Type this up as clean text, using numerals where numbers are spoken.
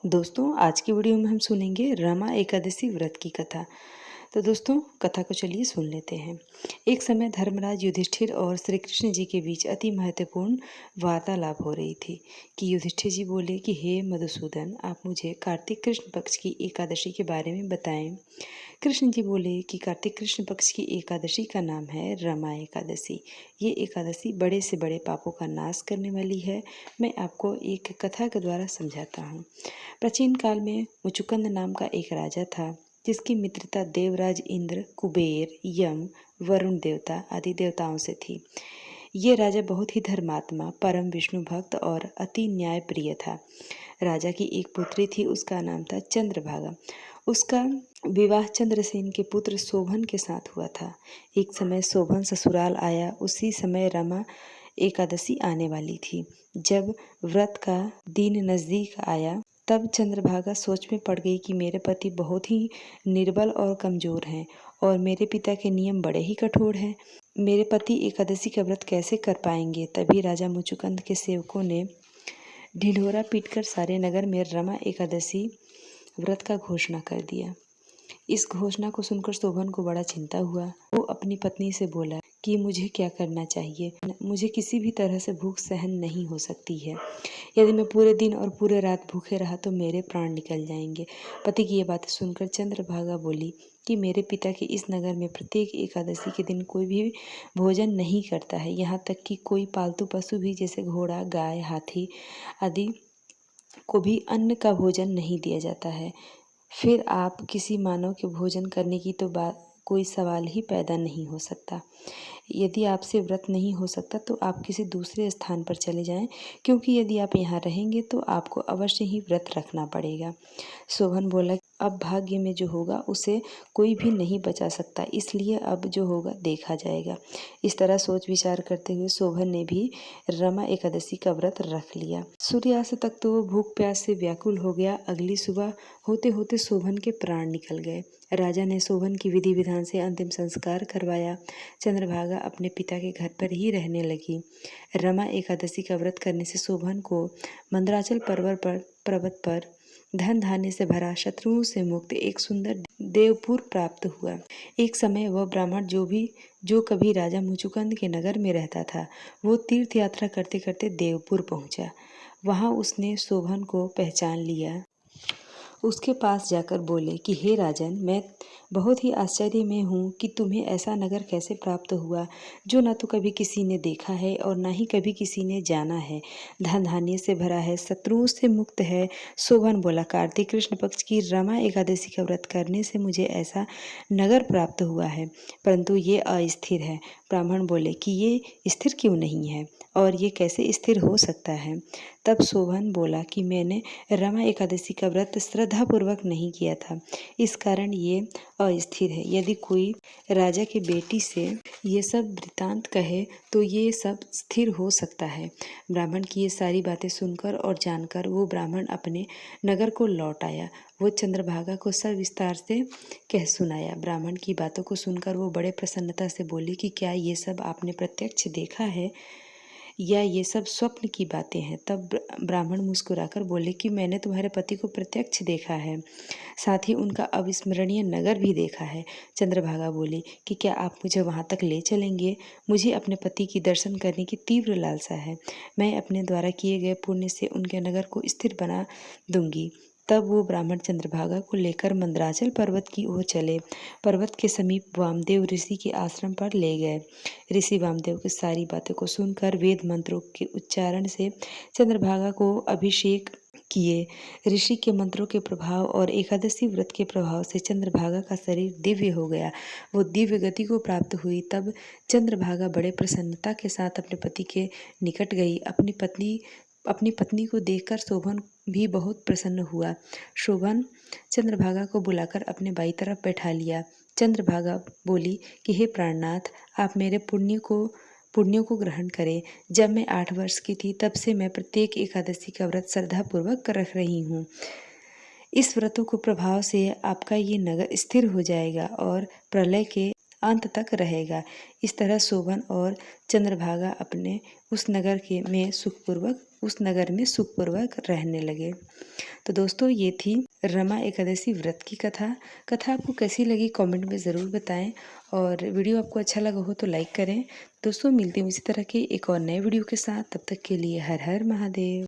दोस्तों आज की वीडियो में हम सुनेंगे रमा एकादशी व्रत की कथा। तो दोस्तों कथा को चलिए सुन लेते हैं। एक समय धर्मराज युधिष्ठिर और श्री कृष्ण जी के बीच अति महत्वपूर्ण वार्तालाप हो रही थी कि युधिष्ठिर जी बोले कि हे मधुसूदन, आप मुझे कार्तिक कृष्ण पक्ष की एकादशी के बारे में बताएं। कृष्ण जी बोले कि कार्तिक कृष्ण पक्ष की एकादशी का नाम है रमा एकादशी। ये एकादशी बड़े से बड़े पापों का नाश करने वाली है। मैं आपको एक कथा के द्वारा समझाता हूँ। प्राचीन काल में मुचुकुंद नाम का एक राजा था जिसकी मित्रता देवराज इंद्र, कुबेर, यम, वरुण देवता आदि देवताओं से थी। ये राजा बहुत ही धर्मात्मा, परम विष्णु भक्त और अति न्याय प्रिय था। राजा की एक पुत्री थी, उसका नाम था चंद्रभागा। उसका विवाह चंद्रसेन के पुत्र शोभन के साथ हुआ था। एक समय शोभन ससुराल आया, उसी समय रमा एकादशी आने वाली थी। जब व्रत का दिन नजदीक आया तब चंद्रभागा सोच में पड़ गई कि मेरे पति बहुत ही निर्बल और कमजोर हैं और मेरे पिता के नियम बड़े ही कठोर हैं। मेरे पति एकादशी का व्रत कैसे कर पाएंगे। तभी राजा मुचुकुंद के सेवकों ने ढिंढोरा पीटकर सारे नगर में रमा एकादशी व्रत का घोषणा कर दिया। इस घोषणा को सुनकर शोभन को बड़ा चिंता हुआ। वो अपनी पत्नी से बोला कि मुझे क्या करना चाहिए। मुझे किसी भी तरह से भूख सहन नहीं हो सकती है। यदि मैं पूरे दिन और पूरे रात भूखे रहा तो मेरे प्राण निकल जाएंगे। पति की ये बातें सुनकर चंद्रभागा बोली कि मेरे पिता के इस नगर में प्रत्येक एकादशी के दिन कोई भी भोजन नहीं करता है। यहाँ तक कि कोई पालतू पशु भी जैसे घोड़ा, गाय, हाथी आदि को भी अन्न का भोजन नहीं दिया जाता है। फिर आप किसी मानव के भोजन करने की तो बात कोई सवाल ही पैदा नहीं हो सकता। यदि आपसे व्रत नहीं हो सकता तो आप किसी दूसरे स्थान पर चले जाएं, क्योंकि यदि आप यहाँ रहेंगे तो आपको अवश्य ही व्रत रखना पड़ेगा। शोभन बोला, अब भाग्य में जो होगा उसे कोई भी नहीं बचा सकता, इसलिए अब जो होगा देखा जाएगा। इस तरह सोच विचार करते हुए शोभन ने भी रमा एकादशी का व्रत रख लिया। सूर्यास्त तक तो वो भूख प्यास से व्याकुल हो गया। अगली सुबह होते होते शोभन के प्राण निकल गए। राजा ने शोभन की विधि विधान से अंतिम संस्कार करवाया। चंद्रभागा अपने पिता के घर पर ही रहने लगी। रमा एकादशी का व्रत करने से शोभन को मंदराचल पर्वत पर धन धान्य से भरा, शत्रुओं से मुक्त एक सुंदर देवपुर प्राप्त हुआ। एक समय वह ब्राह्मण जो कभी राजा मुचुकुंद के नगर में रहता था, वो तीर्थ यात्रा करते करते देवपुर पहुंचा। वहां उसने शोभन को पहचान लिया। उसके पास जाकर बोले कि हे राजन, मैं बहुत ही आश्चर्य में हूँ कि तुम्हें ऐसा नगर कैसे प्राप्त हुआ जो न तो कभी किसी ने देखा है और न ही कभी किसी ने जाना है। धन धान्य से भरा है, शत्रुओं से मुक्त है। शोभन बोला, कार्तिक कृष्ण पक्ष की रमा एकादशी का व्रत करने से मुझे ऐसा नगर प्राप्त हुआ है, परंतु ये अस्थिर है। ब्राह्मण बोले कि ये स्थिर क्यों नहीं है और ये कैसे स्थिर हो सकता है। तब शोभन बोला कि मैंने रमा एकादशी का व्रत श्रद्धापूर्वक नहीं किया था, इस कारण ये अस्थिर है। यदि कोई राजा की बेटी से ये सब वृतांत कहे तो ये सब स्थिर हो सकता है। ब्राह्मण की ये सारी बातें सुनकर और जानकर वो ब्राह्मण अपने नगर को लौट आया। वो चंद्रभागा को सब विस्तार से कह सुनाया। ब्राह्मण की बातों को सुनकर वो बड़े प्रसन्नता से बोली कि क्या ये सब आपने प्रत्यक्ष देखा है या ये सब स्वप्न की बातें हैं। तब ब्राह्मण मुस्कुराकर बोले कि मैंने तुम्हारे पति को प्रत्यक्ष देखा है, साथ ही उनका अविस्मरणीय नगर भी देखा है। चंद्रभागा बोली कि क्या आप मुझे वहाँ तक ले चलेंगे। मुझे अपने पति की दर्शन करने की तीव्र लालसा है। मैं अपने द्वारा किए गए पुण्य से उनके नगर को स्थिर बना दूंगी। तब वो ब्राह्मण चंद्रभागा को लेकर मंदराचल पर्वत की ओर चले। पर्वत के समीप वामदेव ऋषि के आश्रम पर ले गए। ऋषि वामदेव की सारी बातों को सुनकर वेद मंत्रों के उच्चारण से चंद्रभागा को अभिषेक किए। ऋषि के मंत्रों के प्रभाव और एकादशी व्रत के प्रभाव से चंद्रभागा का शरीर दिव्य हो गया। वो दिव्य गति को प्राप्त हुई। तब चंद्रभागा बड़े प्रसन्नता के साथ अपने पति के निकट गई। अपनी पत्नी को देखकर शोभन भी बहुत प्रसन्न हुआ। शोभन चंद्रभागा को बुलाकर अपने बाई तरफ बैठा लिया। चंद्रभागा बोली कि हे प्राणनाथ, आप मेरे पुण्यों को ग्रहण करें। जब मैं 8 वर्ष की थी तब से मैं प्रत्येक एकादशी का व्रत श्रद्धापूर्वक रख रही हूँ। इस व्रतों को प्रभाव से आपका ये नगर स्थिर हो जाएगा और प्रलय के अंत तक रहेगा। इस तरह शोभन और चंद्रभागा अपने उस नगर में सुखपूर्वक रहने लगे। तो दोस्तों ये थी रमा एकादशी व्रत की कथा। कथा आपको कैसी लगी कमेंट में ज़रूर बताएं, और वीडियो आपको अच्छा लगा हो तो लाइक करें। दोस्तों मिलते हैं इसी तरह के एक और नए वीडियो के साथ, तब तक के लिए हर हर महादेव।